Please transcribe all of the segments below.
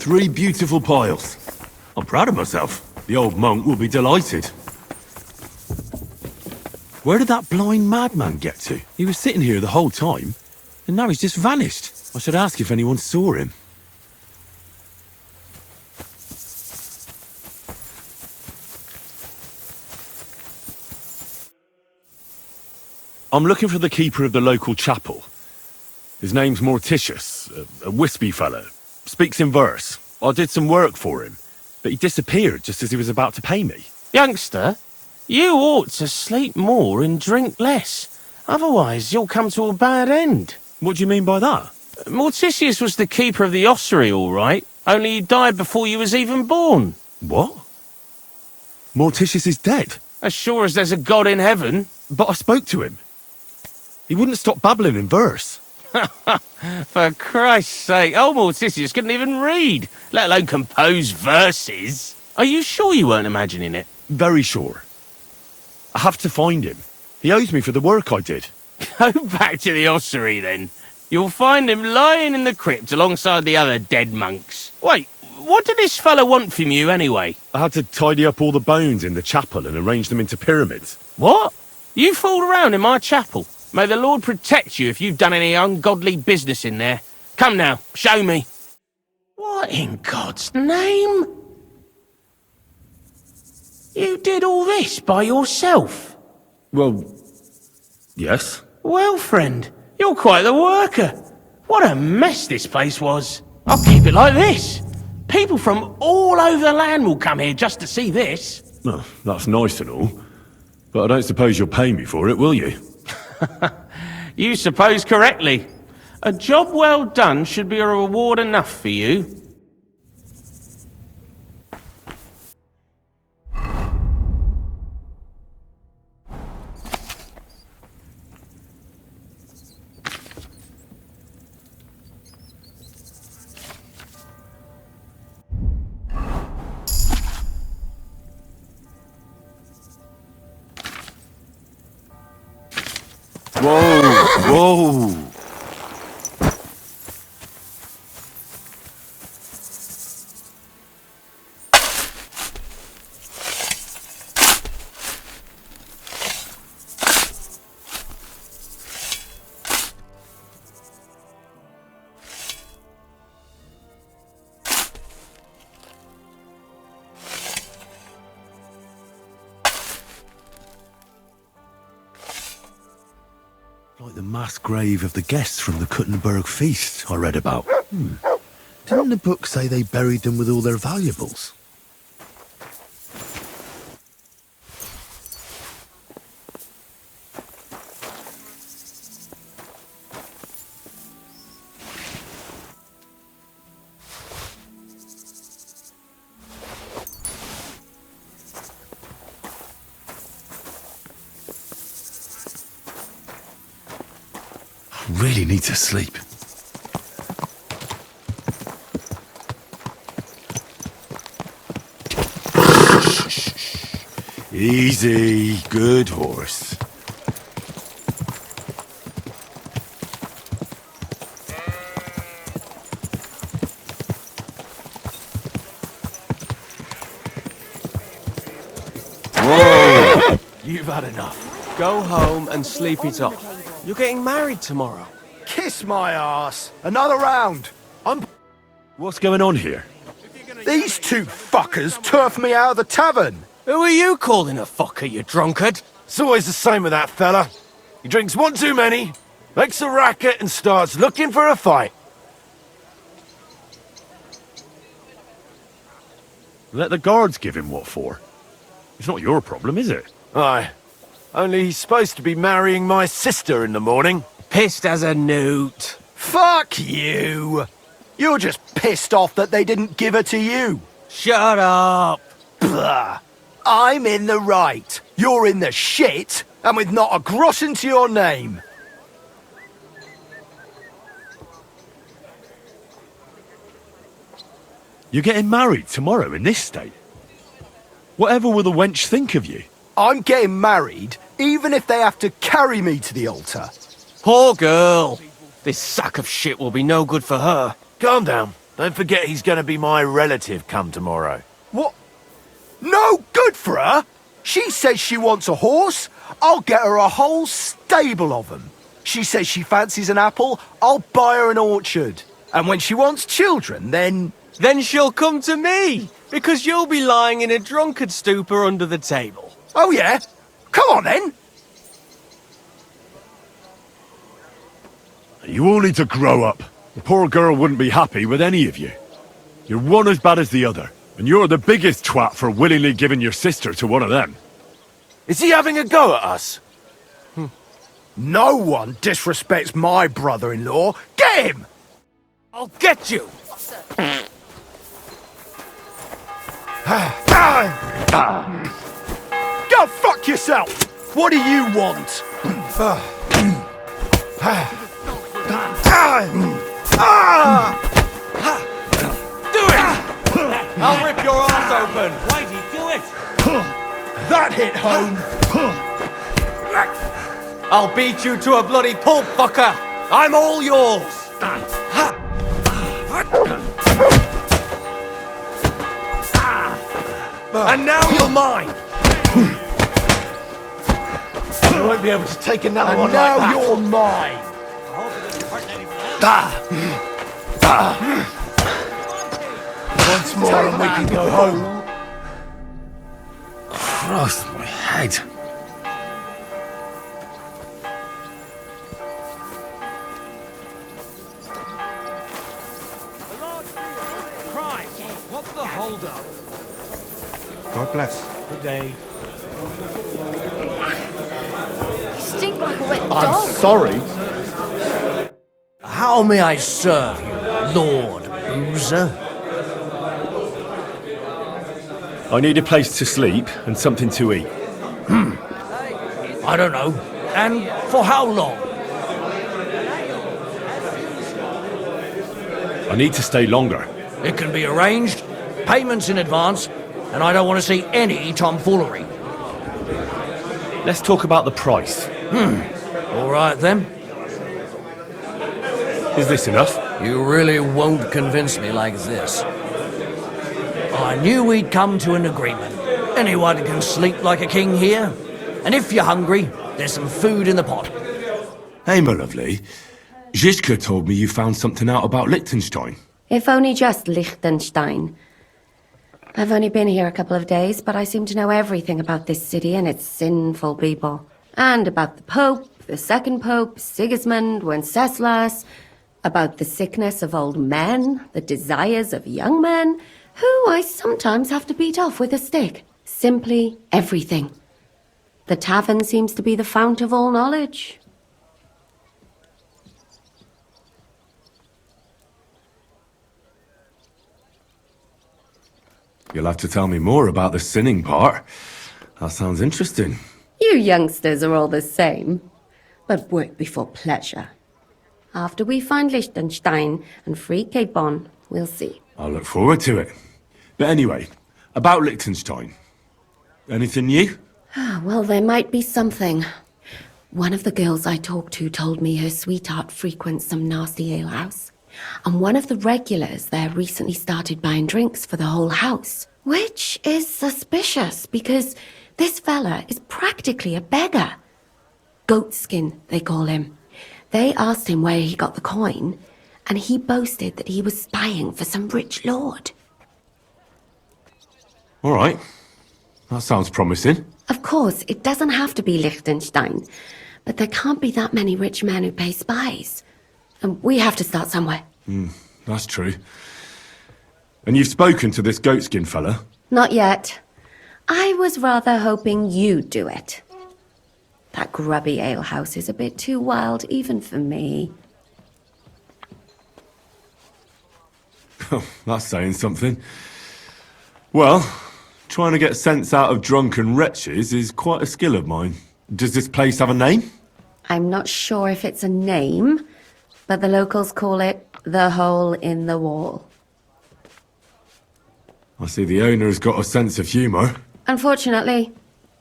3 beautiful piles. I'm proud of myself. The old monk will be delighted. Where did that blind madman get to? He was sitting here the whole time, and now he's just vanished. I should ask if anyone saw him. I'm looking for the keeper of the local chapel. His name's Morticius, a wispy fellow. Speaks in verse. I did some work for him, but he disappeared just as he was about to pay me. Youngster, you ought to sleep more and drink less. Otherwise, you'll come to a bad end. What do you mean by that? Morticius was the keeper of the ossuary, all right. Only he died before you was even born. What? Morticius is dead? As sure as there's a God in heaven. But I spoke to him. He wouldn't stop babbling in verse. For Christ's sake, old Morticius couldn't even read, let alone compose verses. Are you sure you weren't imagining it? Very sure. I have to find him. He owes me for the work I did. Go back to the ossuary, then. You'll find him lying in the crypt alongside the other dead monks. Wait, what did this fella want from you, anyway? I had to tidy up all the bones in the chapel and arrange them into pyramids. What? You fooled around in my chapel? May the Lord protect you if you've done any ungodly business in there. Come now, show me. What in God's name? You did all this by yourself? Well, yes. Well, friend, you're quite the worker. What a mess this place was. I'll keep it like this. People from all over the land will come here just to see this. Well, that's nice and all. But I don't suppose you'll pay me for it, will you? You suppose correctly. A job well done should be a reward enough for you. Whoa! Like the mass grave of the guests from the Burg feast I read about. Didn't the book say they buried them with all their valuables? Really need to sleep. Easy, good horse. Whoa! You've had enough. Go home and sleep it off. You're getting married tomorrow. Kiss my ass. Another round. What's going on here? These two fuckers turfed me out of the tavern. Who are you calling a fucker, you drunkard? It's always the same with that fella. He drinks one too many, makes a racket and starts looking for a fight. Let the guards give him what for. It's not your problem, is it? Aye. Only he's supposed to be marrying my sister in the morning. Pissed as a newt. Fuck you. You're just pissed off that they didn't give her to you. Shut up. Blah. I'm in the right. You're in the shit, and with not a groschen to your name. You're getting married tomorrow in this state? Whatever will the wench think of you? I'm getting married, even if they have to carry me to the altar. Poor girl. This sack of shit will be no good for her. Calm down. Don't forget he's gonna be my relative come tomorrow. What? No good for her? She says she wants a horse. I'll get her a whole stable of them. She says she fancies an apple. I'll buy her an orchard. And when she wants children, then... Then she'll come to me, because you'll be lying in a drunkard stupor under the table. Oh, yeah? Come on, then. You all need to grow up. The poor girl wouldn't be happy with any of you. You're one as bad as the other, and you're the biggest twat for willingly giving your sister to one of them. Is he having a go at us? No one disrespects my brother-in-law. Get him! I'll get you! Go fuck yourself! What do you want? Do it! I'll rip your ass open! Whitey, do it! That hit home. I'll beat you to a bloody pulp, fucker! I'm all yours! And now you're mine! You won't be able to take another And one now like that. you're mine. Once more and we can go home. Cross my head. What's the hold-up? God bless. Good day. You stink like a wet I'm dog. sorry. How may I serve you, Lord Boozer? I need a place to sleep and something to eat. I don't know. And for how long? I need to stay longer. It can be arranged. Payments in advance. And I don't want to see any tomfoolery. Let's talk about the price. All right, then. Is this enough? You really won't convince me like this. I knew we'd come to an agreement. Anyone can sleep like a king here. And if you're hungry, there's some food in the pot. Hey, my lovely. Zizka told me you found something out about Liechtenstein. If only just Liechtenstein. I've only been here a couple of days, but I seem to know everything about this city and its sinful people. And about the Pope, the second Pope, Sigismund, Wenceslas, about the sickness of old men, the desires of young men, who I sometimes have to beat off with a stick. Simply everything. The tavern seems to be the fount of all knowledge. You'll have to tell me more about the sinning part. That sounds interesting. You youngsters are all the same, but work before pleasure. After we find Liechtenstein and free Cape Bon, we'll see. I'll look forward to it. But anyway, about Liechtenstein. Anything new? Well, there might be something. One of the girls I talked to told me her sweetheart frequents some nasty alehouse. And one of the regulars there recently started buying drinks for the whole house. Which is suspicious, because this fella is practically a beggar. Goatskin, they call him. They asked him where he got the coin, and he boasted that he was spying for some rich lord. All right. That sounds promising. Of course, it doesn't have to be Liechtenstein, but there can't be that many rich men who pay spies. And we have to start somewhere. That's true. And you've spoken to this goatskin fella? Not yet. I was rather hoping you'd do it. That grubby alehouse is a bit too wild even for me. That's saying something. Well, trying to get sense out of drunken wretches is quite a skill of mine. Does this place have a name? I'm not sure if it's a name, but the locals call it the Hole in the Wall. I see the owner's got a sense of humour. Unfortunately,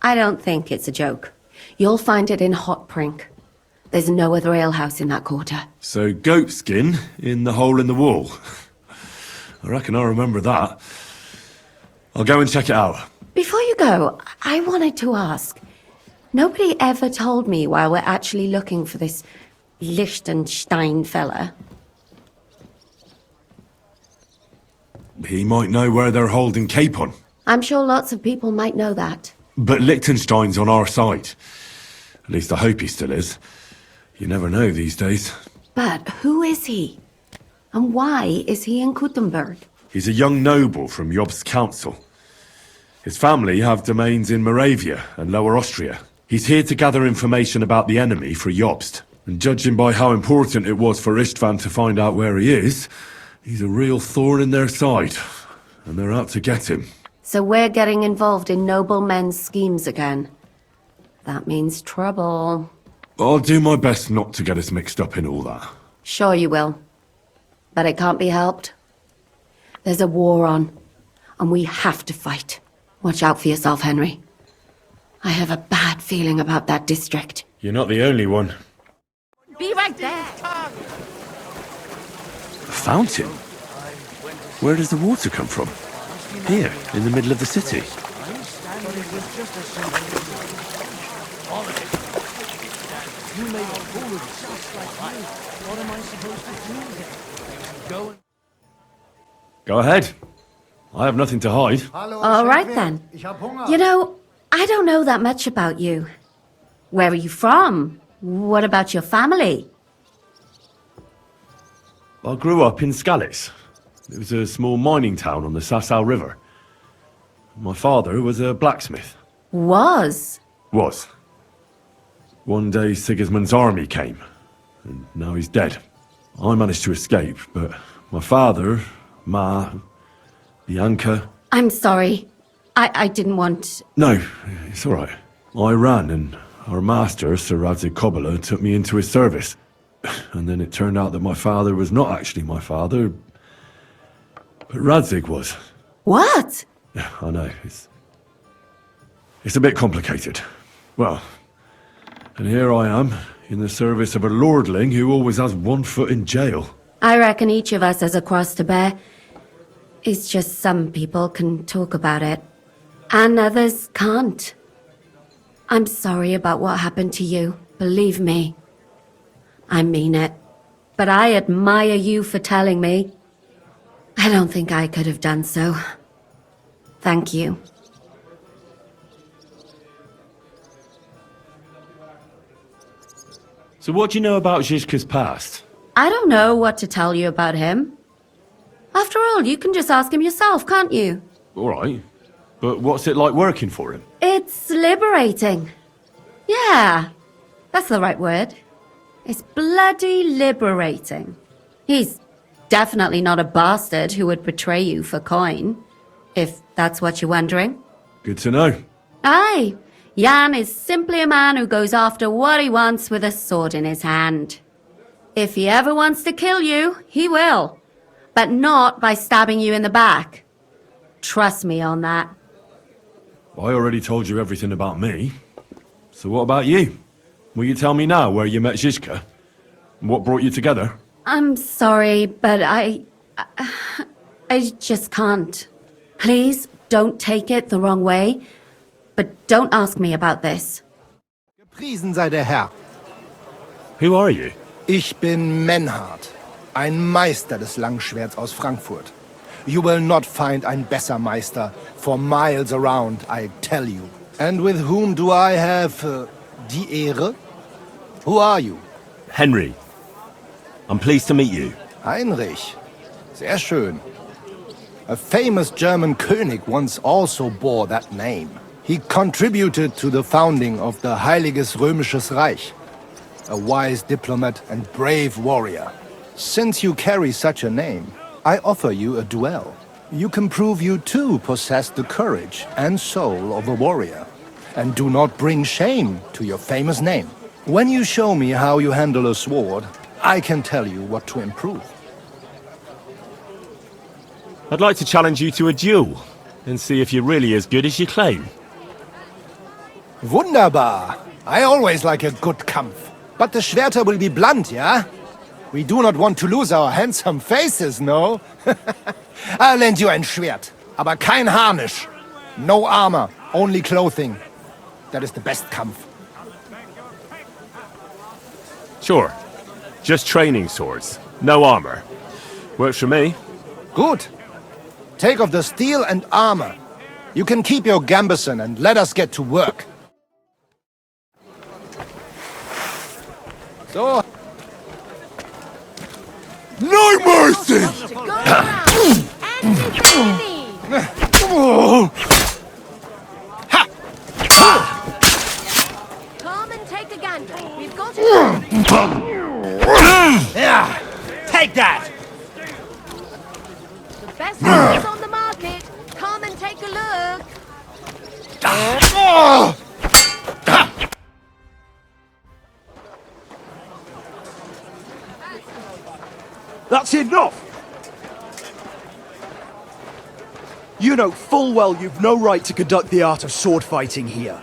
I don't think it's a joke. You'll find it in Hot Prink. There's no other alehouse in that quarter. So goatskin in the hole in the wall. I reckon I remember that. I'll go and check it out. Before you go, I wanted to ask. Nobody ever told me why we're actually looking for this Liechtenstein fella. He might know where they're holding Capon. I'm sure lots of people might know that. But Liechtenstein's on our side. At least I hope he still is. You never know these days. But who is he? And why is he in Kuttenberg? He's a young noble from Jobst's council. His family have domains in Moravia and Lower Austria. He's here to gather information about the enemy for Jobst. And judging by how important it was for Istvan to find out where he is, he's a real thorn in their side. And they're out to get him. So we're getting involved in noblemen's schemes again. That means trouble. I'll do my best not to get us mixed up in all that. Sure you will. But it can't be helped. There's a war on, and we have to fight. Watch out for yourself, Henry. I have a bad feeling about that district. You're not the only one. Be right there. A fountain? Where does the water come from? Here, in the middle of the city. Go ahead. I have nothing to hide. All right then. You know, I don't know that much about you. Where are you from? What about your family? I grew up in Skalitz. It was a small mining town on the Sasau River. My father was a blacksmith. Was? Was. One day Sigismund's army came, and now he's dead. I managed to escape, but my father, Ma, Bianca... I'm sorry. I didn't want... No, it's all right. I ran, and our master, Sir Radzig Kobyla, took me into his service. And then it turned out that my father was not actually my father, but Radzig was. What? Yeah, I know. It's a bit complicated. Well, and here I am, in the service of a lordling who always has one foot in jail. I reckon each of us has a cross to bear. It's just some people can talk about it, and others can't. I'm sorry about what happened to you, believe me. I mean it. But I admire you for telling me. I don't think I could have done so. Thank you. So what do you know about Zizka's past? I don't know what to tell you about him. After all, you can just ask him yourself, can't you? All right. But what's it like working for him? It's liberating. Yeah, that's the right word. It's bloody liberating. He's definitely not a bastard who would betray you for coin, if that's what you're wondering. Good to know. Aye, Jan is simply a man who goes after what he wants with a sword in his hand. If he ever wants to kill you, he will. But not by stabbing you in the back. Trust me on that. I already told you everything about me. So what about you? Will you tell me now where you met Zizka? And what brought you together? I'm sorry, but I just can't. Please, don't take it the wrong way. But don't ask me about this. Gepriesen sei der Herr. Who are you? Ich bin Menhard, ein Meister des Langschwerts aus Frankfurt. You will not find ein besser Meister for miles around, I tell you. And with whom do I have die Ehre? Who are you? Henry. I'm pleased to meet you. Heinrich. Sehr schön. A famous German König once also bore that name. He contributed to the founding of the Heiliges Römisches Reich. A wise diplomat and brave warrior. Since you carry such a name, I offer you a duel. You can prove you too possess the courage and soul of a warrior. And do not bring shame to your famous name. When you show me how you handle a sword, I can tell you what to improve. I'd like to challenge you to a duel and see if you're really as good as you claim. Wunderbar. I always like a good Kampf. But the Schwerter will be blunt, yeah? We do not want to lose our handsome faces, no? I'll lend you ein Schwert, aber kein Harnisch. No armor, only clothing. That is the best Kampf. Sure. Just training swords. No armor. Works for me. Good. Take off the steel and armor. You can keep your gambeson and let us get to work. So... No mercy! Come and take a gander. We've got it. Yeah, take that! The best horse on the market. Come and take a look. That's enough! You know full well you've no right to conduct the art of sword fighting here.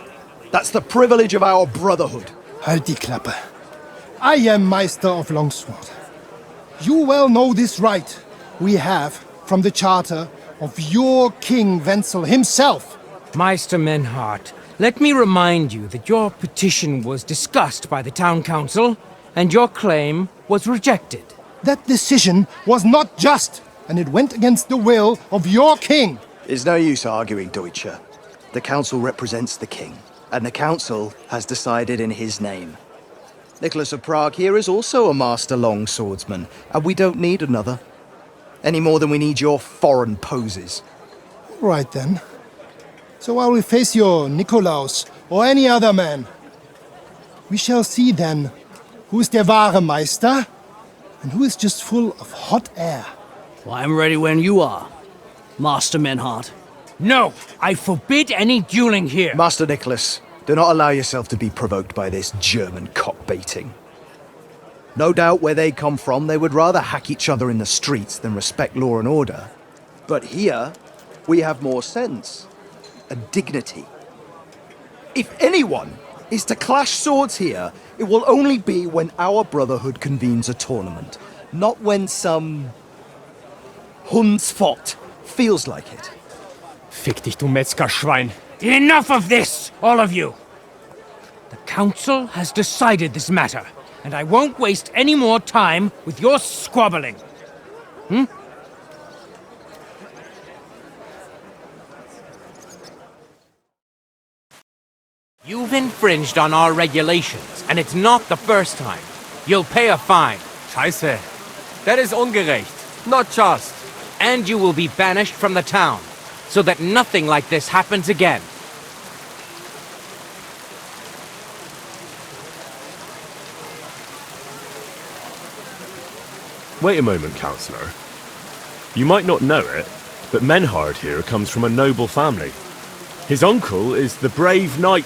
That's the privilege of our brotherhood. Halt die Klappe. I am Meister of Longsword. You well know this right we have from the charter of your King Wenzel himself. Meister Menhart, let me remind you that your petition was discussed by the town council, and your claim was rejected. That decision was not just, and it went against the will of your king. It's no use arguing, Deutscher. The council represents the king, and the council has decided in his name. Nicholas of Prague here is also a master longswordsman, and we don't need another. Any more than we need your foreign poses. Right then. So I will face your Nikolaus or any other man. We shall see then who is der wahre Meister and who is just full of hot air. Well, I'm ready when you are, Master Menhart. No, I forbid any dueling here. Master Nicholas, do not allow yourself to be provoked by this German cock-baiting. No doubt where they come from, they would rather hack each other in the streets than respect law and order. But here, we have more sense and dignity. If anyone is to clash swords here, it will only be when our brotherhood convenes a tournament, not when some Hundsfott feels like it. Fick dich, du Metzgerschwein. Enough of this, all of you! The council has decided this matter, and I won't waste any more time with your squabbling. You've infringed on our regulations, and it's not the first time. You'll pay a fine. Scheiße. That is ungerecht. Not just. And you will be banished from the town, so that nothing like this happens again. Wait a moment, Counselor. You might not know it, but Menhard here comes from a noble family. His uncle is the brave knight,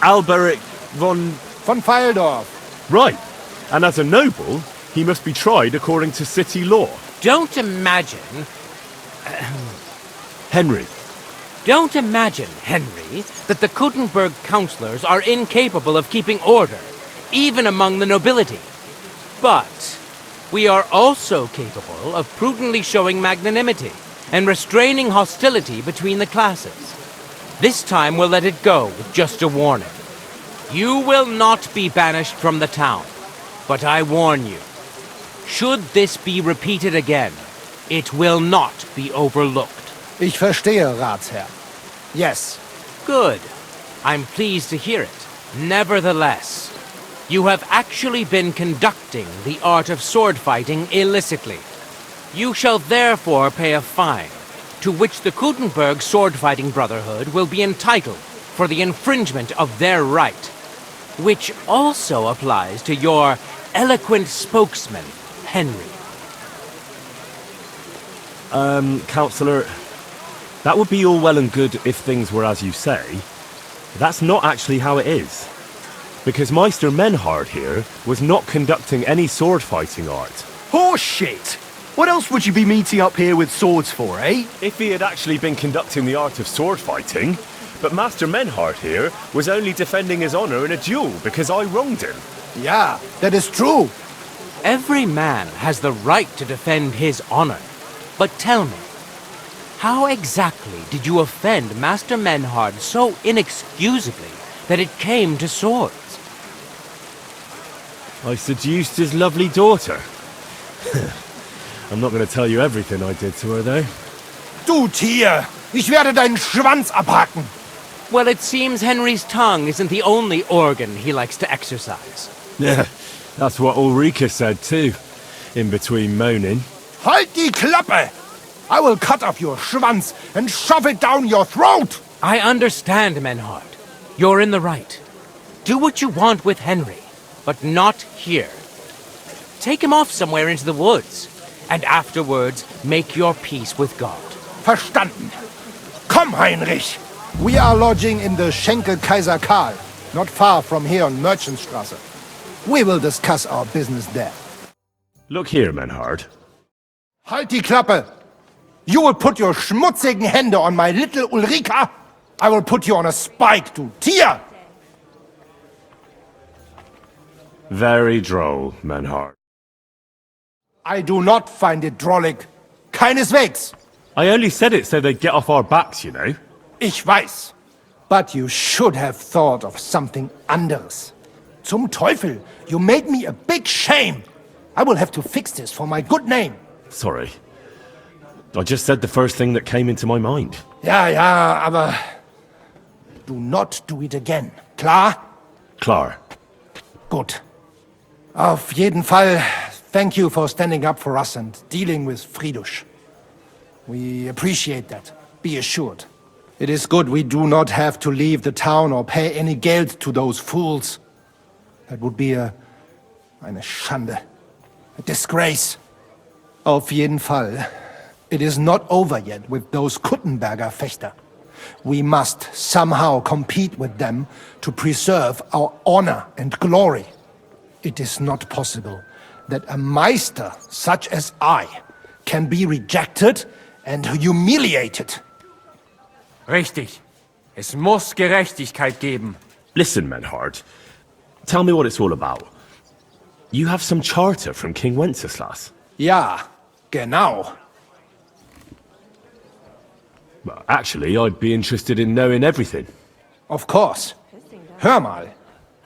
Alberic von Feldorf. Right. And as a noble, he must be tried according to city law. Don't imagine... Henry. Don't imagine, Henry, that the Kuttenberg councillors are incapable of keeping order, even among the nobility. But we are also capable of prudently showing magnanimity and restraining hostility between the classes. This time we'll let it go with just a warning. You will not be banished from the town, but I warn you, should this be repeated again, it will not be overlooked. Ich verstehe, Ratsherr. Yes. Good. I'm pleased to hear it. Nevertheless, you have actually been conducting the art of sword fighting illicitly. You shall therefore pay a fine, to which the Kuttenberg Sword-Fighting Brotherhood will be entitled for the infringement of their right, which also applies to your eloquent spokesman, Henry. Counselor, that would be all well and good if things were as you say. But that's not actually how it is. Because Meister Menhard here was not conducting any sword fighting art. Horseshit! What else would you be meeting up here with swords for, eh? If he had actually been conducting the art of sword fighting, but Master Menhard here was only defending his honor in a duel because I wronged him. Yeah, that is true. Every man has the right to defend his honor. But tell me, how exactly did you offend Master Menhard so inexcusably that it came to swords? I seduced his lovely daughter. I'm not going to tell you everything I did to her, though. Du Tier! Ich werde deinen Schwanz abhacken! Well, it seems Henry's tongue isn't the only organ he likes to exercise. Yeah, that's what Ulrika said too, in between moaning. Halt die Klappe! I will cut off your Schwanz and shove it down your throat! I understand, Menhard. You're in the right. Do what you want with Henry, but not here. Take him off somewhere into the woods, and afterwards make your peace with God. Verstanden. Komm, Heinrich! We are lodging in the Schenkel Kaiser Karl, not far from here on Merchantstrasse. We will discuss our business there. Look here, Menhard. Halt die Klappe! You will put your schmutzigen Hände on my little Ulrika? I will put you on a spike, du Tier! Very droll, Menhard. I do not find it drollig. Keineswegs. I only said it so they'd get off our backs, you know. Ich weiß. But you should have thought of something anderes. Zum Teufel, you made me a big shame. I will have to fix this for my good name. Sorry. I just said the first thing that came into my mind. Ja, aber... Do not do it again. Klar? Klar. Gut. Auf jeden Fall, thank you for standing up for us and dealing with Fridush. We appreciate that. Be assured. It is good we do not have to leave the town or pay any geld to those fools. That would be eine Schande. A disgrace. Auf jeden Fall, it is not over yet with those Kuttenberger Fechter. We must somehow compete with them to preserve our honor and glory. It is not possible that a Meister such as I can be rejected and humiliated. Richtig. Es muss Gerechtigkeit geben. Listen, Menhard. Tell me what it's all about. You have some charter from King Wenceslas. Ja, genau. Well, actually, I'd be interested in knowing everything. Of course. Hör mal.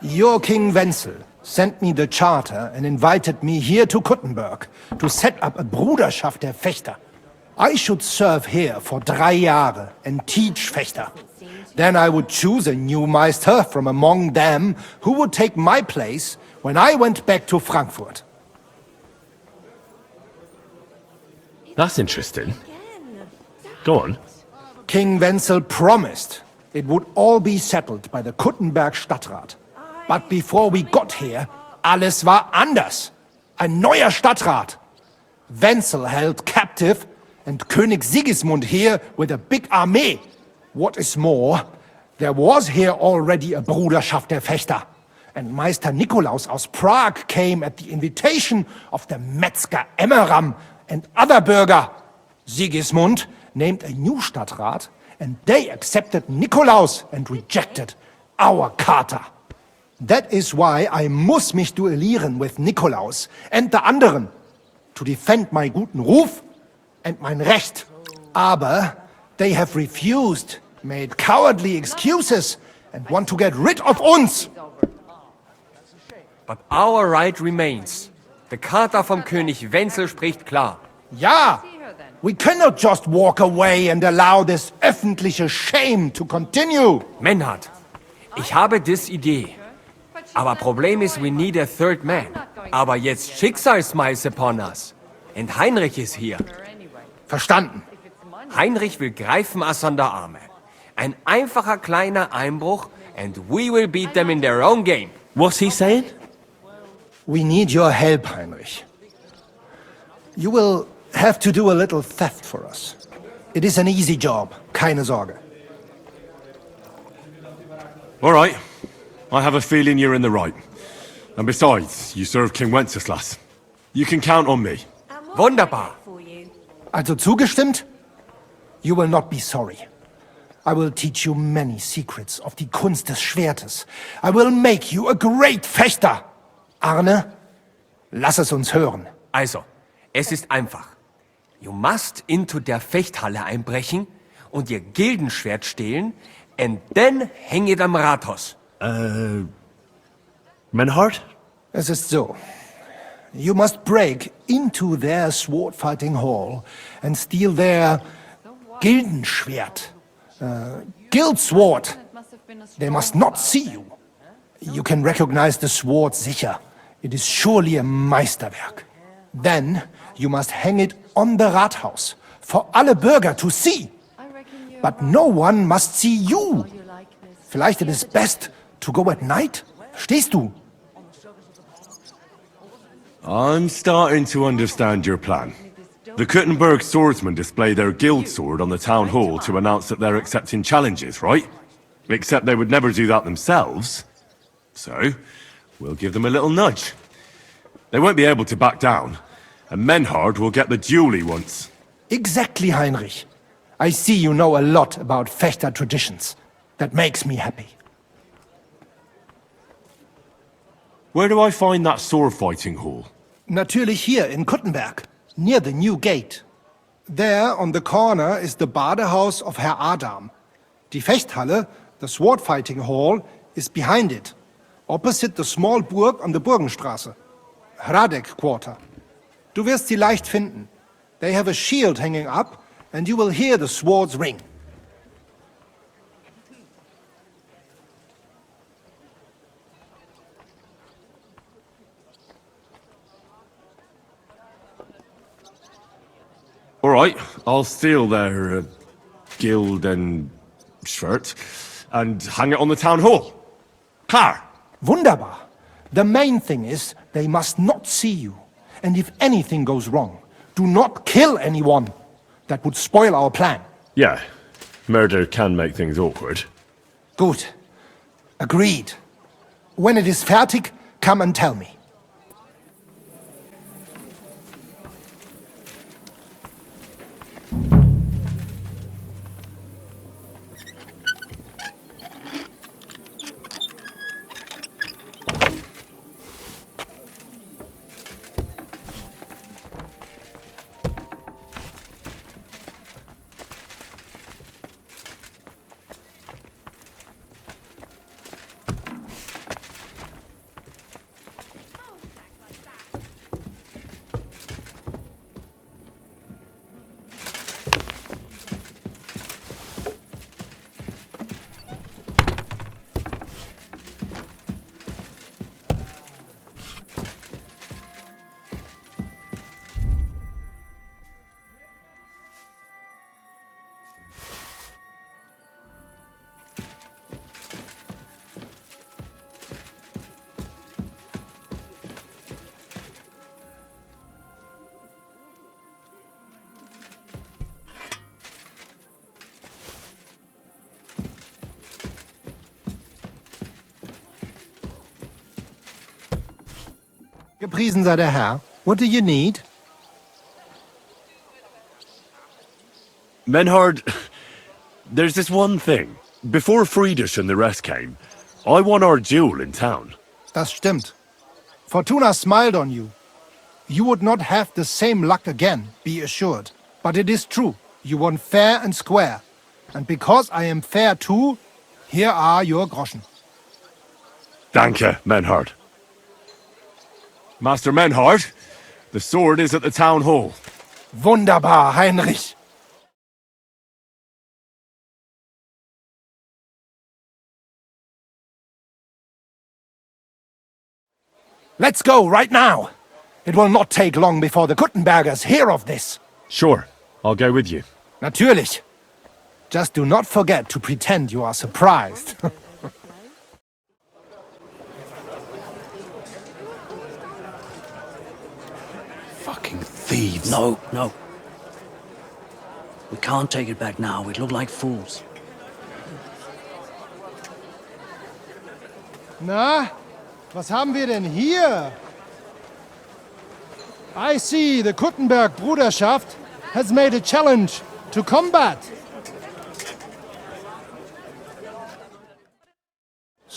Your King Wenzel sent me the charter and invited me here to Kuttenberg to set up a Bruderschaft der Fechter. I should serve here for 3 Jahre and teach Fechter. Then I would choose a new Meister from among them who would take my place when I went back to Frankfurt. That's interesting. Go on. King Wenzel promised it would all be settled by the Kuttenberg Stadtrat. But before we got here, alles war anders. Ein neuer Stadtrat. Wenzel held captive and König Sigismund here with a big army. What is more, there was here already a Bruderschaft der Fechter. And Meister Nikolaus aus Prague came at the invitation of the Metzger Emmeram and other Bürger. Sigismund named a new Stadtrat, and they accepted Nikolaus and rejected our Charter. That is why I muss mich duellieren with Nikolaus and the anderen, to defend my guten Ruf and mein Recht. Aber they have refused, made cowardly excuses, and want to get rid of uns. But our right remains. The Charta vom König Wenzel spricht klar. Ja, we cannot just walk away and allow this öffentliche shame to continue. Menhard, ich habe dis Idee. Aber Problem ist, we need a third man. Aber jetzt Schicksalsmeis upon us. And Heinrich ist hier. Verstanden. Heinrich will greifen us an der Arme. Ein einfacher kleiner Einbruch and we will beat them in their own game. What's he saying? We need your help, Heinrich. You will have to do a little theft for us. It is an easy job, keine Sorge. All right. I have a feeling you're in the right. And besides, you serve King Wenceslas. You can count on me. Wunderbar. Also zugestimmt? You will not be sorry. I will teach you many secrets of die Kunst des Schwertes. I will make you a great Fechter. Arne, Lass es uns hören. Also, es ist einfach. You must into der Fechthalle einbrechen und ihr Gildenschwert stehlen and then hang it am Rathaus. Menhard? Es ist so. You must break into their sword fighting hall and steal their Gildenschwert. Guild sword. They must not see you. You can recognize the sword sicher. It is surely a Meisterwerk. Then you must hang it on the Rathaus for alle Bürger to see. But no one must see you. Vielleicht it is best to go at night? Verstehst du? I'm starting to understand your plan. The Kuttenberg swordsmen display their guild sword on the town hall to announce that they're accepting challenges, right? Except they would never do that themselves. So, we'll give them a little nudge. They won't be able to back down, and Menhard will get the duel he wants. Exactly, Heinrich. I see you know a lot about Fechter traditions. That makes me happy. Where do I find that sword fighting hall? Natürlich hier in Kuttenberg, near the new gate. There, on the corner, is the Badehaus of Herr Adam. Die Fechthalle, the sword fighting hall, is behind it, opposite the small Burg on the Burgenstraße. Hradek Quarter. Du wirst sie leicht finden. They have a shield hanging up, and you will hear the swords ring. All right, I'll steal their guild and shirt and hang it on the town hall. Klar. Wunderbar. The main thing is they must not see you. And if anything goes wrong, do not kill anyone. That would spoil our plan. Yeah, murder can make things awkward. Gut. Agreed. When it is fertig, come and tell me. Gepriesen sei der Herr. What do you need? Menhard, there's this one thing. Before Friedrich and the rest came, I won our duel in town. Das stimmt. Fortuna smiled on you. You would not have the same luck again, be assured. But it is true. You won fair and square. And because I am fair too, here are your Groschen. Danke, Menhard. Master Menhard, the sword is at the town hall. Wunderbar, Heinrich. Let's go right now. It will not take long before the Kuttenbergers hear of this. Sure, I'll go with you. Natürlich. Just do not forget to pretend you are surprised. Fucking thieves. No. We can't take it back now. We'd look like fools. Na, was haben wir denn hier? I see the Kuttenberg Bruderschaft has made a challenge to combat.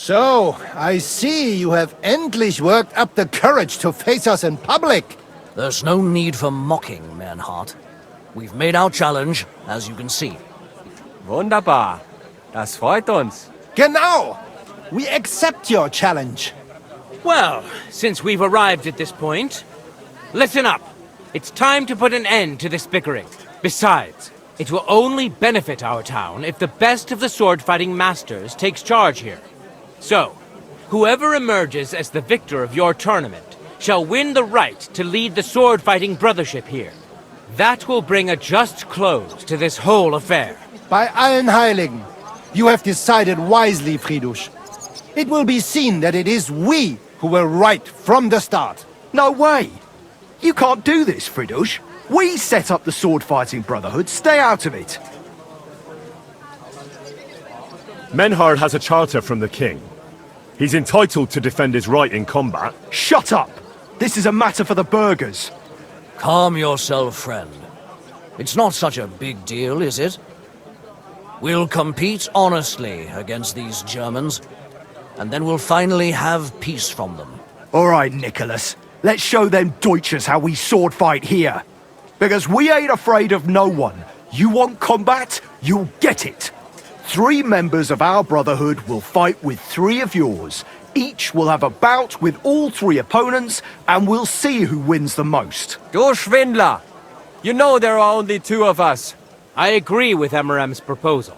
So, I see you have endlich worked up the courage to face us in public. There's no need for mocking, Manhart. We've made our challenge, as you can see. Wunderbar. Das freut uns. Genau! We accept your challenge. Well, since we've arrived at this point, listen up. It's time to put an end to this bickering. Besides, it will only benefit our town if the best of the sword-fighting masters takes charge here. So, whoever emerges as the victor of your tournament shall win the right to lead the sword-fighting brothership here. That will bring a just close to this whole affair. Bei allen Heiligen, you have decided wisely, Fridush. It will be seen that it is we who were right from the start. No way! You can't do this, Fridush. We set up the sword-fighting brotherhood. Stay out of it. Menhard has a charter from the king. He's entitled to defend his right in combat. Shut up! This is a matter for the burghers. Calm yourself, friend. It's not such a big deal, is it? We'll compete honestly against these Germans, and then we'll finally have peace from them. All right, Nicholas. Let's show them Deutschers how we sword fight here. Because we ain't afraid of no one. You want combat? You'll get it. 3 members of our brotherhood will fight with 3 of yours. Each will have a bout with all 3 opponents, and we'll see who wins the most. Du Schwindler! You know there are only 2 of us. I agree with Emerem's proposal.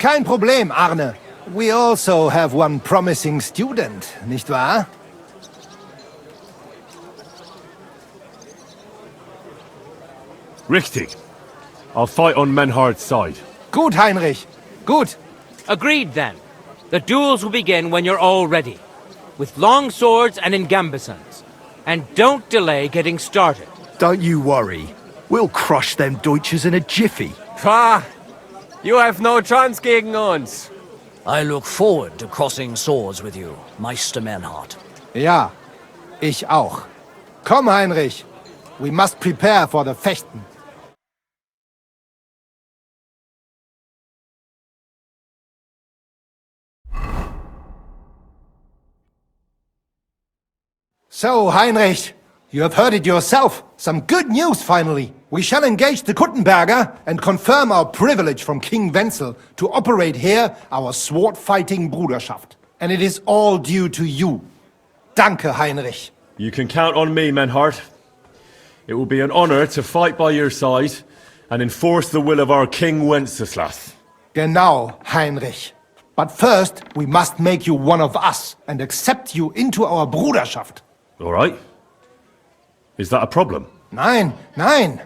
Kein Problem, Arne. We also have one promising student, nicht wahr? Richtig. I'll fight on Menhard's side. Gut, Heinrich. Gut. Agreed, then. The duels will begin when you're all ready, with long swords and in gambesons. And don't delay getting started. Don't you worry. We'll crush them Deutschers in a jiffy. Pah! You have no chance gegen uns. I look forward to crossing swords with you, Meister Manhart. Ja, ich auch. Komm, Heinrich. We must prepare for the Fechten. So, Heinrich, you have heard it yourself. Some good news, finally. We shall engage the Kuttenberger and confirm our privilege from King Wenzel to operate here our sword-fighting Bruderschaft. And it is all due to you. Danke, Heinrich. You can count on me, Menhard. It will be an honor to fight by your side and enforce the will of our King Wenceslas. Genau, Heinrich. But first, we must make you one of us and accept you into our Bruderschaft. All right. Is that a problem? Nein, nein.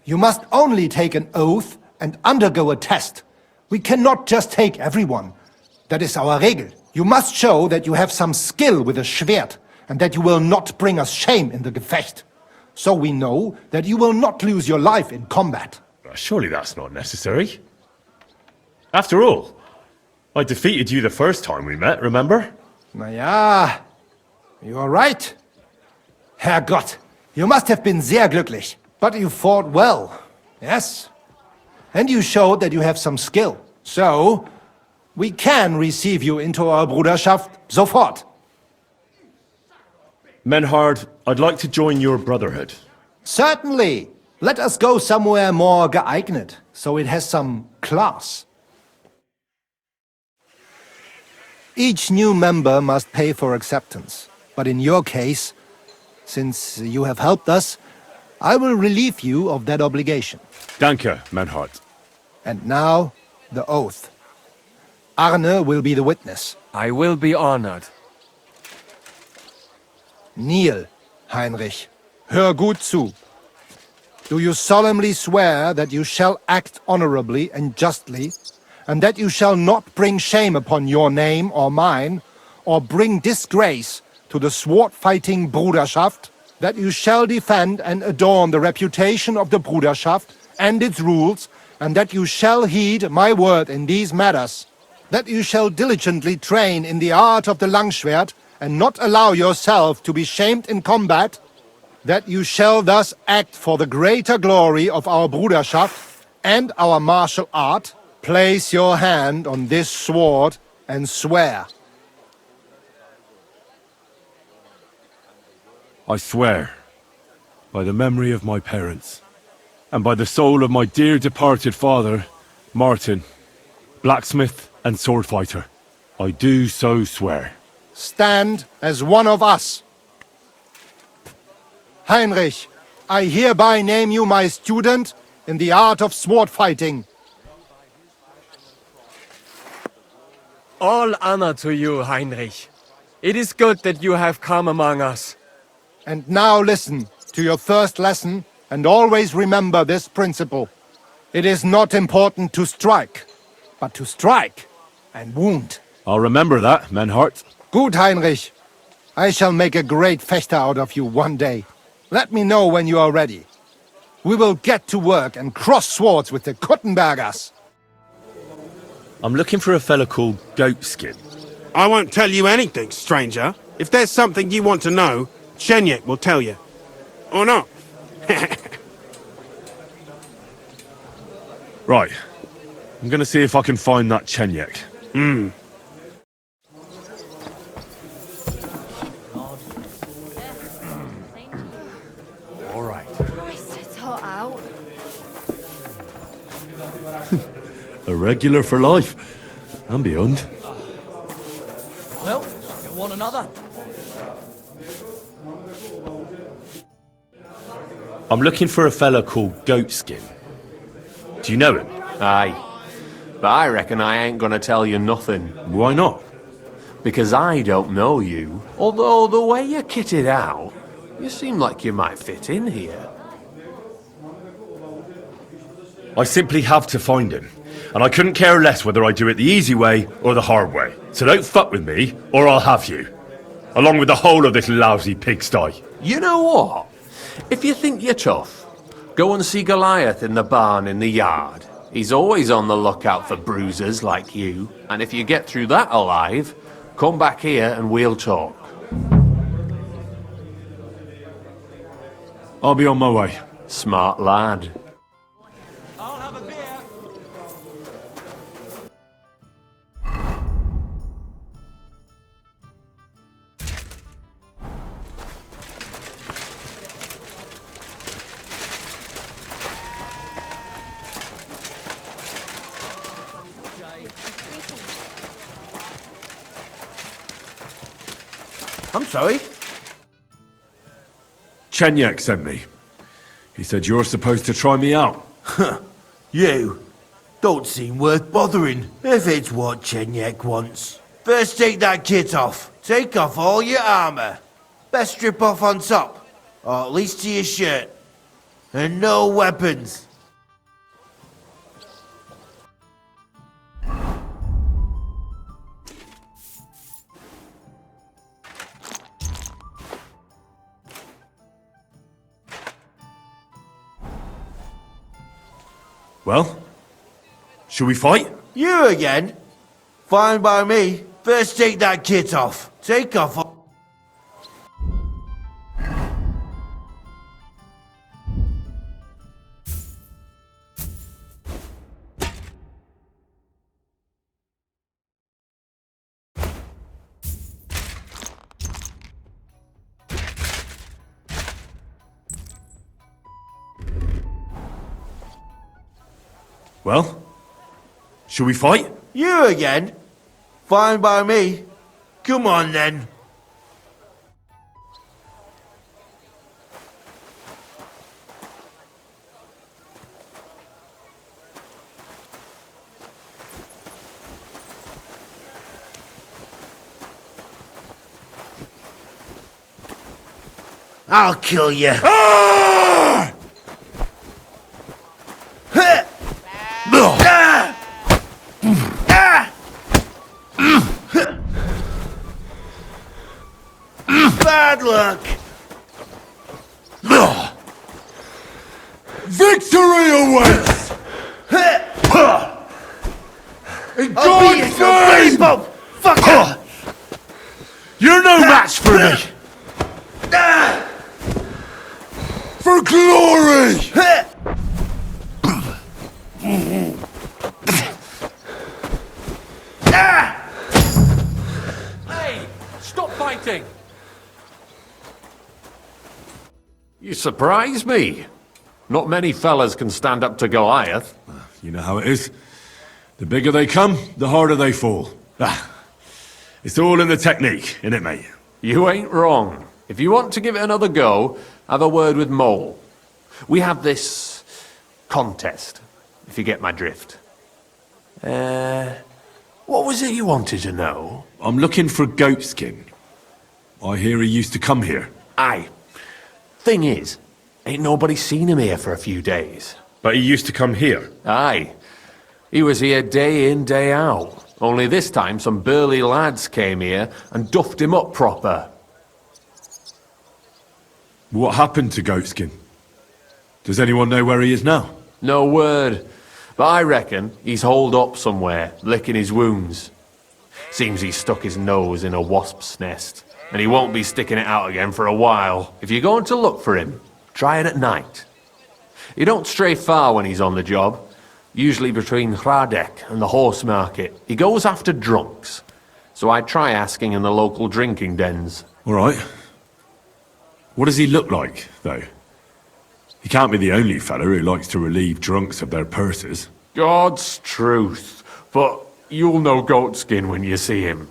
You must only take an oath and undergo a test. We cannot just take everyone. That is our Regel. You must show that you have some skill with a Schwert and that you will not bring us shame in the Gefecht. So we know that you will not lose your life in combat. Surely that's not necessary. After all, I defeated you the first time we met, remember? Na ja, you are right. Herrgott, you must have been sehr glücklich. But you fought well, yes. And you showed that you have some skill. So, we can receive you into our Bruderschaft sofort. Menhard, I'd like to join your brotherhood. Certainly. Let us go somewhere more geeignet, so it has some class. Each new member must pay for acceptance. But in your case, since you have helped us, I will relieve you of that obligation. Danke, Menhard. And now, the oath. Arne will be the witness. I will be honored. Kneel, Heinrich. Hör gut zu. Do you solemnly swear that you shall act honorably and justly, and that you shall not bring shame upon your name or mine, or bring disgrace to the sword-fighting Bruderschaft, that you shall defend and adorn the reputation of the Bruderschaft and its rules, and that you shall heed my word in these matters, that you shall diligently train in the art of the Langschwert, and not allow yourself to be shamed in combat, that you shall thus act for the greater glory of our Bruderschaft and our martial art. Place your hand on this sword and swear. I swear, by the memory of my parents, and by the soul of my dear departed father, Martin, blacksmith and sword fighter, I do so swear. Stand as one of us. Heinrich, I hereby name you my student in the art of sword fighting. All honor to you, Heinrich. It is good that you have come among us. And now listen to your first lesson and always remember this principle. It is not important to strike, but to strike and wound. I'll remember that, Menhart. Good, Heinrich. I shall make a great fechter out of you one day. Let me know when you are ready. We will get to work and cross swords with the Kuttenbergers. I'm looking for a fella called Goatskin. I won't tell you anything, stranger. If there's something you want to know, Chenyek will tell you. Or not. Right. I'm gonna see if I can find that Chenyek. All right. Christ, it's hot out. A regular for life. And beyond. Well, you want another? I'm looking for a fella called Goatskin. Do you know him? Aye. But I reckon I ain't gonna tell you nothing. Why not? Because I don't know you. Although the way you're kitted out, you seem like you might fit in here. I simply have to find him. And I couldn't care less whether I do it the easy way or the hard way. So don't fuck with me, or I'll have you. Along with the whole of this lousy pigsty. You know what? If you think you're tough, go and see Goliath in the barn in the yard. He's always on the lookout for bruisers like you. And if you get through that alive, come back here and we'll talk. I'll be on my way. Smart lad. I'll have a beer. I'm sorry? Chenyek sent me. He said you're supposed to try me out. You don't seem worth bothering, if it's what Chenyek wants. First take that kit off. Take off all your armor. Best strip off on top, or at least to your shirt. And no weapons. Well, shall we fight? You again? Fine by me. First take that kit off. Take off all... Well, shall we fight? You again? Fine by me. Come on then. I'll kill you. Bad luck. Victory awaits! In God's name! Fucker! You're no match for me! For glory! Stop fighting! You surprise me. Not many fellas can stand up to Goliath. You know how it is. The bigger they come, the harder they fall. It's all in the technique, innit, mate? You ain't wrong. If you want to give it another go, have a word with Mole. We have this contest, if you get my drift. What was it you wanted to know? I'm looking for Goatskin. I hear he used to come here. Aye. Thing is, ain't nobody seen him here for a few days. But he used to come here? Aye. He was here day in, day out. Only this time some burly lads came here and duffed him up proper. What happened to Goatskin? Does anyone know where he is now? No word. But I reckon he's holed up somewhere, licking his wounds. Seems he stuck his nose in a wasp's nest, and he won't be sticking it out again for a while. If you're going to look for him, try it at night. He don't stray far when he's on the job. Usually between Hradek and the horse market. He goes after drunks. So I try asking in the local drinking dens. All right. What does he look like, though? He can't be the only fella who likes to relieve drunks of their purses. God's truth. But you'll know Goatskin when you see him.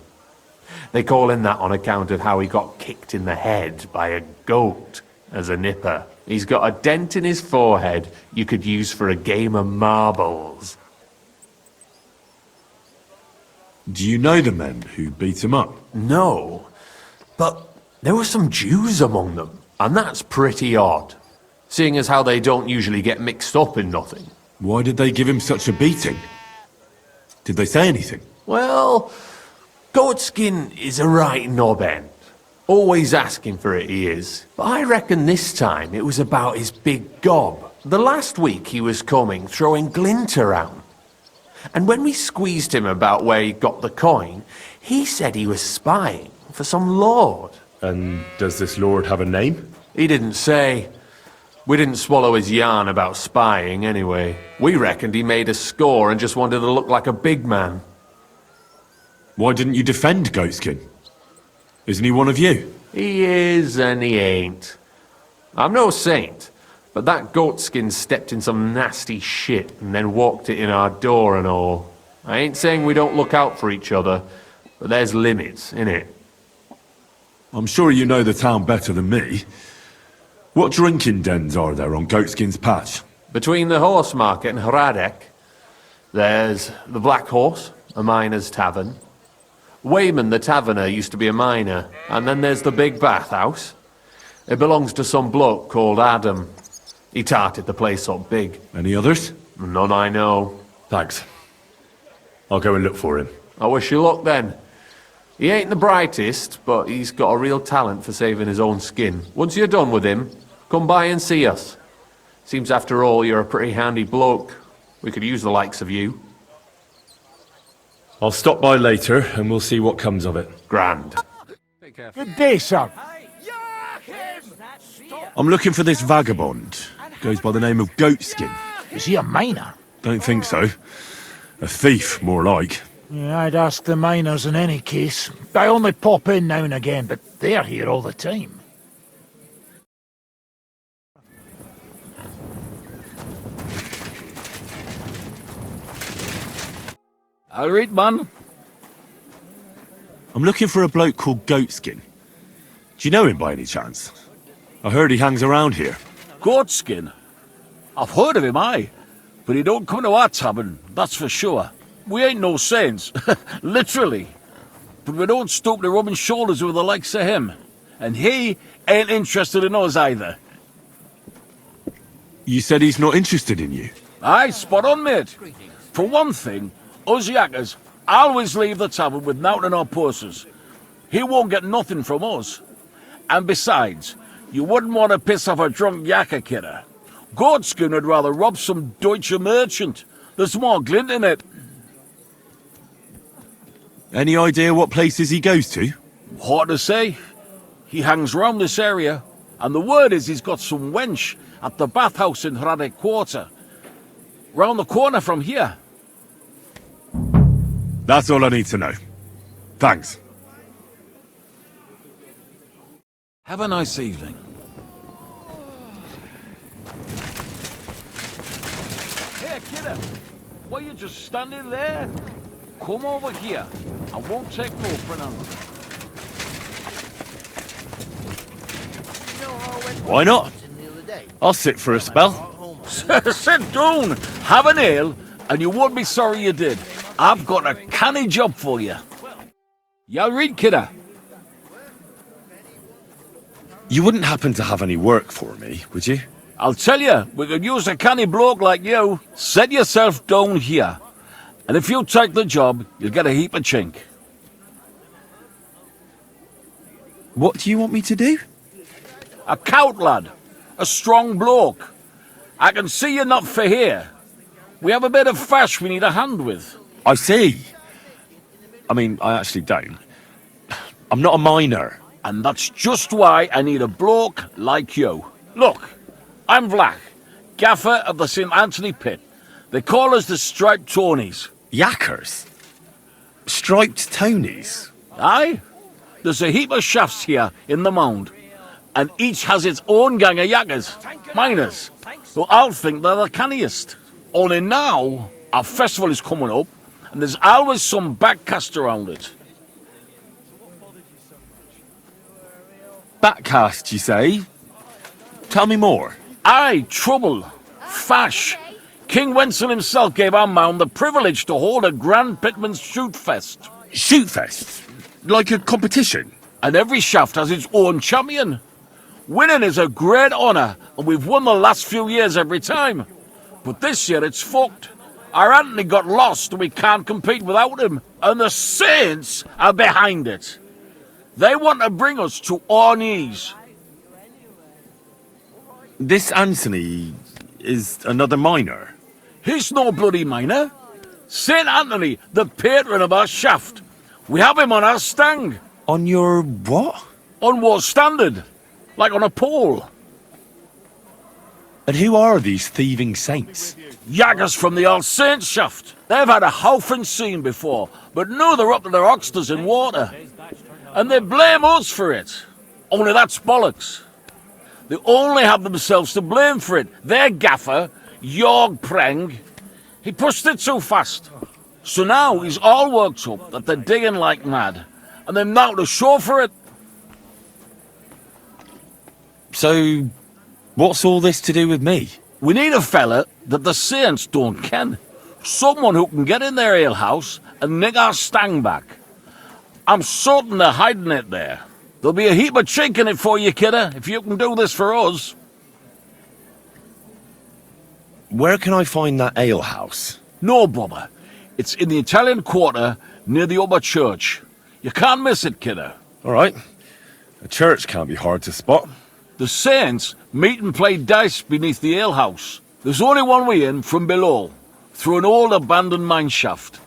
They call him that on account of how he got kicked in the head by a goat as a nipper. He's got a dent in his forehead you could use for a game of marbles. Do you know the men who beat him up? No, but there were some Jews among them, and that's pretty odd, seeing as how they don't usually get mixed up in nothing. Why did they give him such a beating? Did they say anything? Well, Goatskin is a right knobend. Always asking for it, he is. But I reckon this time it was about his big gob. The last week he was coming, throwing glint around. And when we squeezed him about where he got the coin, he said he was spying for some lord. And does this lord have a name? He didn't say. We didn't swallow his yarn about spying anyway. We reckoned he made a score and just wanted to look like a big man. Why didn't you defend Goatskin? Isn't he one of you? He is and he ain't. I'm no saint, but that Goatskin stepped in some nasty shit and then walked it in our door and all. I ain't saying we don't look out for each other, but there's limits, innit? I'm sure you know the town better than me. What drinking dens are there on Goatskin's patch? Between the horse market and Hradek, there's the Black Horse, a miner's tavern. Wayman the taverner used to be a miner, and then there's the big bathhouse. It belongs to some bloke called Adam. He tarted the place up big. Any others? None I know. Thanks. I'll go and look for him. I wish you luck then. He ain't the brightest, but he's got a real talent for saving his own skin. Once you're done with him, come by and see us. Seems after all you're a pretty handy bloke. We could use the likes of you. I'll stop by later and we'll see what comes of it. Grand. Good day, sir. I'm looking for this vagabond. Goes by the name of Goatskin. Is he a miner? Don't think so. A thief, more like. Yeah, I'd ask the miners in any case. I only pop in now and again, but they're here all the time. All right, man. I'm looking for a bloke called Goatskin. Do you know him by any chance? I heard he hangs around here. Goatskin? I've heard of him, aye. But he don't come to our tavern, that's for sure. We ain't no saints, literally. But we don't stoop to rubbing shoulders with the likes of him. And he ain't interested in us either. You said he's not interested in you? Aye, spot on, mate. For one thing, us yakkers always leave the tavern with nowt in our purses. He won't get nothing from us. And besides, you wouldn't want to piss off a drunk yakker kidder. Goatskin would rather rob some Deutsche merchant. There's more glint in it. Any idea what places he goes to? Hard to say. He hangs round this area, and the word is he's got some wench at the bathhouse in Hradek Quarter. Round the corner from here. That's all I need to know. Thanks. Have a nice evening. Hey, kiddo. Why you just standing there? Come over here. I won't take no for an answer. Why not? I'll sit for a spell. Sit down, have an ale, and you won't be sorry you did. I've got a canny job for you. Y'all read, kidder? You wouldn't happen to have any work for me, would you? I'll tell you, we could use a canny bloke like you. Set yourself down here. And if you take the job, you'll get a heap of chink. What do you want me to do? A cout lad. A strong bloke. I can see you're not for here. We have a bit of fash we need a hand with. I see. I mean, I actually don't. I'm not a miner. And that's just why I need a bloke like you. Look, I'm Vlach, gaffer of the St. Anthony Pit. They call us the Striped Tonies. Yakkers? Striped Tonys? Aye. There's a heap of shafts here in the mound, and each has its own gang of yakkers, miners, who I'll think they're the canniest. Only now, our festival is coming up, and there's always some backcast around it. Backcast, you say? Tell me more. Aye, trouble. Fash. King Wenzel himself gave our mound the privilege to hold a grand pitman's shoot fest. Shoot fest? Like a competition? And every shaft has its own champion. Winning is a great honour, and we've won the last few years every time. But this year it's fucked. Our Anthony got lost and we can't compete without him. And the Saints are behind it. They want to bring us to our knees. This Anthony is another miner. He's no bloody miner. St. Anthony, the patron of our shaft. We have him on our stang. On your what? On war standard. Like on a pole. And who are these thieving saints? Yaggers from the All Saints shaft. They've had a howfing scene before, but now they're up to their oxters in water. And they blame us for it. Only that's bollocks. They only have themselves to blame for it. Their gaffer, Jorg Preng, he pushed it too fast. So now he's all worked up that they're digging like mad. And they're now to show for it. So, what's all this to do with me? We need a fella that the Saints don't ken. Someone who can get in their alehouse and nick our stang back. I'm certain they're hiding it there. There'll be a heap of chink in it for you, kidder, if you can do this for us. Where can I find that alehouse? No bother. It's in the Italian Quarter near the upper church. You can't miss it, kidder. All right. A church can't be hard to spot. The Saints meet and play dice beneath the alehouse. There's only one way in from below, through an old abandoned mine shaft.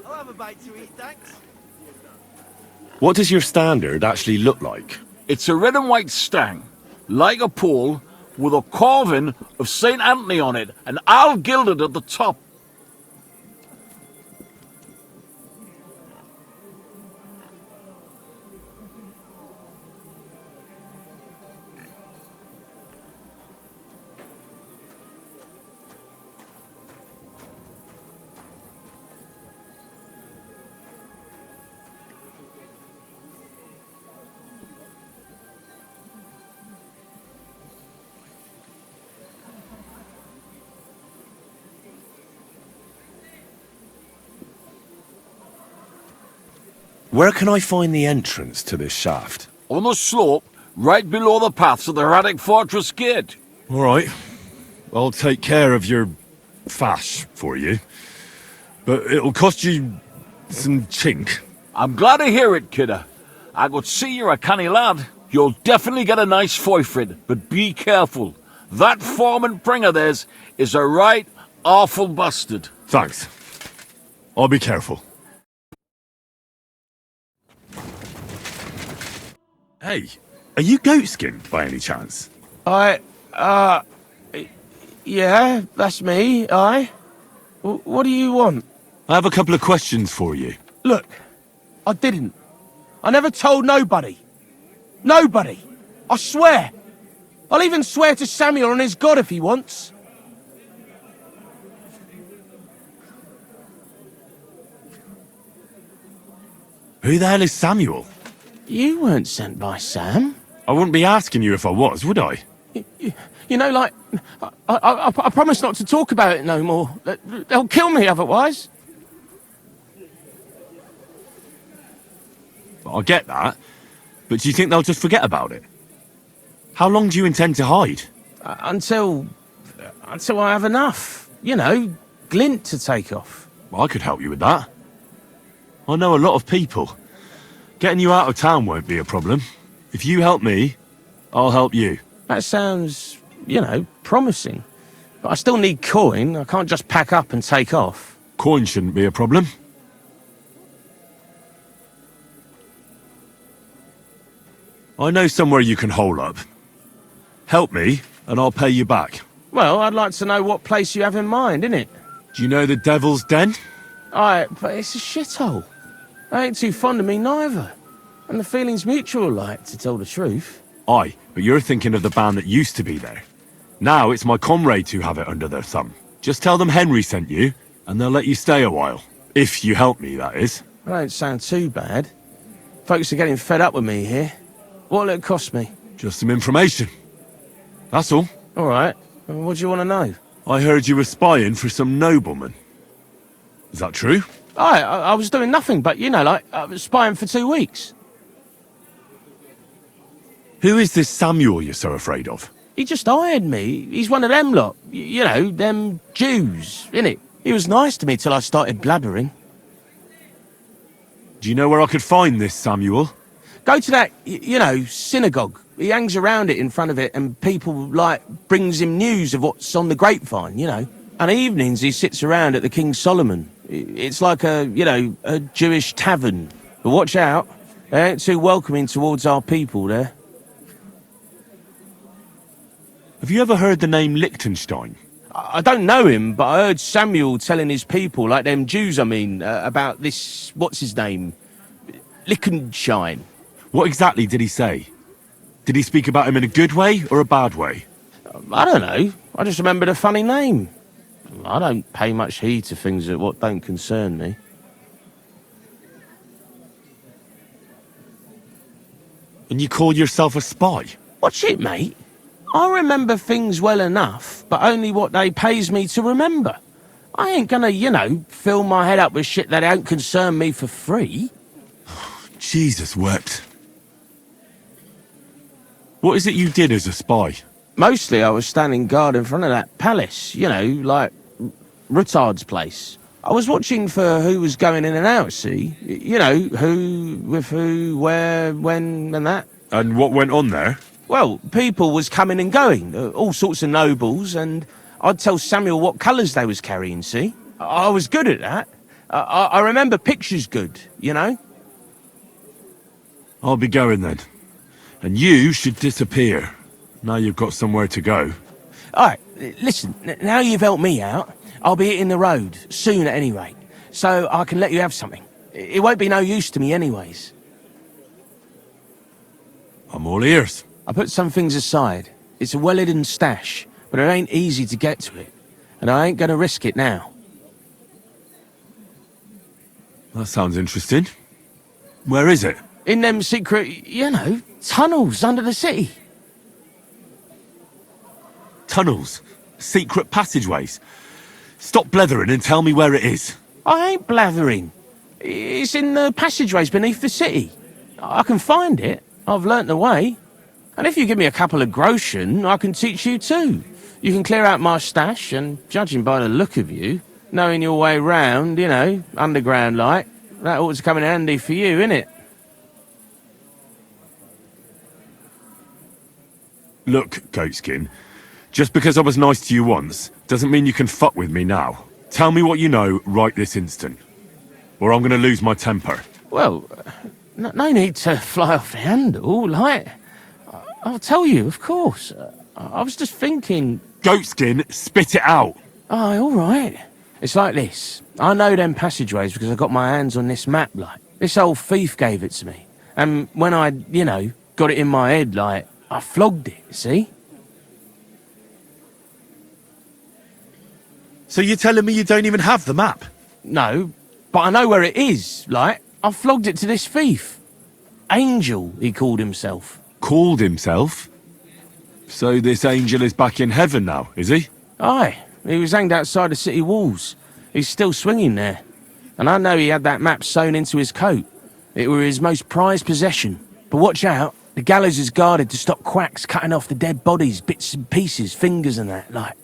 I'll have a bite to eat, thanks. What does your standard actually look like? It's a red and white stang, like a pole, with a carving of St. Anthony on it, and all gilded at the top. Where can I find the entrance to this shaft? On the slope, right below the paths of the Hradec Fortress Gate. All right. I'll take care of your fash for you. But it'll cost you some chink. I'm glad to hear it, kidder. I could see you're a canny lad. You'll definitely get a nice foy for it, but be careful. That foreman Pring of theirs is a right awful bastard. Thanks. I'll be careful. Hey, Are you goat-skinned by any chance? Yeah, that's me, What do you want? I have a couple of questions for you. Look, I didn't. I never told nobody. Nobody. I swear. I'll even swear to Samuel and his God if he wants. Who the hell is Samuel? You weren't sent by Sam. I wouldn't be asking you if I was, would I? You know, like, I promise not to talk about it no more. They'll kill me otherwise. I get that, but do you think they'll just forget about it? How long do you intend to hide? Until I have enough. You know, glint to take off. I could help you with that. I know a lot of people. Getting you out of town won't be a problem. If you help me, I'll help you. That sounds, you know, promising. But I still need coin. I can't just pack up and take off. Coin shouldn't be a problem. I know somewhere you can hole up. Help me, and I'll pay you back. Well, I'd like to know what place you have in mind, innit? Do you know the Devil's Den? But it's a shithole. They ain't too fond of me neither. And the feeling's mutual, like, to tell the truth. Aye, but you're thinking of the band that used to be there. Now it's my comrades who have it under their thumb. Just tell them Henry sent you, and they'll let you stay a while. If you help me, that is. That don't sound too bad. Folks are getting fed up with me here. What'll it cost me? Just some information. That's all. All right. What do you want to know? I heard you were spying for some nobleman. Is that true? I was doing nothing but, you know, like, I was spying for 2 weeks. Who is this Samuel you're so afraid of? He just hired me. He's one of them lot. You know, them Jews, innit? He was nice to me till I started blabbering. Do you know where I could find this Samuel? Go to that, you know, synagogue. He hangs around it in front of it and people, like, brings him news of what's on the grapevine, you know. And evenings he sits around at the King Solomon. It's like a, you know, a Jewish tavern. But watch out. They ain't too welcoming towards our people there. Have you ever heard the name Liechtenstein? I don't know him, but I heard Samuel telling his people, like them Jews, about this, what's his name? Liechtenstein. What exactly did he say? Did he speak about him in a good way or a bad way? I don't know. I just remembered a funny name. I don't pay much heed to things that what don't concern me. And you call yourself a spy? Watch it, mate. I remember things well enough, but only what they pays me to remember. I ain't gonna, you know, fill my head up with shit that don't concern me for free. Jesus wept. What is it you did as a spy? Mostly I was standing guard in front of that palace, you know, like Rutard's place. I was watching for who was going in and out, see? You know, who, with who, where, when, and that. And what went on there? Well, people was coming and going, all sorts of nobles, and I'd tell Samuel what colours they was carrying, see? I was good at that. I remember pictures good, you know? I'll be going then. And you should disappear. Now you've got somewhere to go. Alright, listen, now you've helped me out, I'll be hitting the road, soon at any rate, so I can let you have something. It won't be no use to me anyways. I'm all ears. I put some things aside. It's a well-hidden stash, but it ain't easy to get to it, and I ain't gonna risk it now. That sounds interesting. Where is it? In them secret, you know, tunnels under the city. Tunnels? Secret passageways? Stop blethering and tell me where it is. I ain't blathering. It's in the passageways beneath the city. I can find it. I've learnt the way. And if you give me a couple of groschen, I can teach you too. You can clear out my stash, and judging by the look of you, knowing your way round, you know, underground like, that ought to come in handy for you, innit? Look, Goatskin, just because I was nice to you once, doesn't mean you can fuck with me now. Tell me what you know right this instant, or I'm gonna lose my temper. Well, no need to fly off the handle, like... I'll tell you, of course. I was just thinking... Goatskin, spit it out. Oh, all right. It's like this. I know them passageways because I got my hands on this map, like. This old thief gave it to me. And when I, got it in my head, like, I flogged it, see? So you're telling me you don't even have the map? No, but I know where it is, like. I flogged it to this thief. Angel, he called himself. Called himself? So this angel is back in heaven now, is he? Aye, he was hanged outside the city walls. He's still swinging there. And I know he had that map sewn into his coat. It were his most prized possession. But watch out, the gallows is guarded to stop quacks cutting off the dead bodies, bits and pieces, fingers and that, like.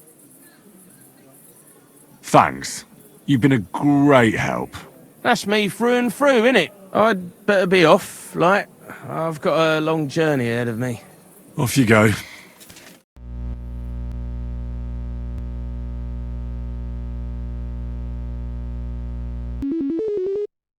Thanks. You've been a great help. That's me through and through, innit? I'd better be off, like. I've got a long journey ahead of me. Off you go.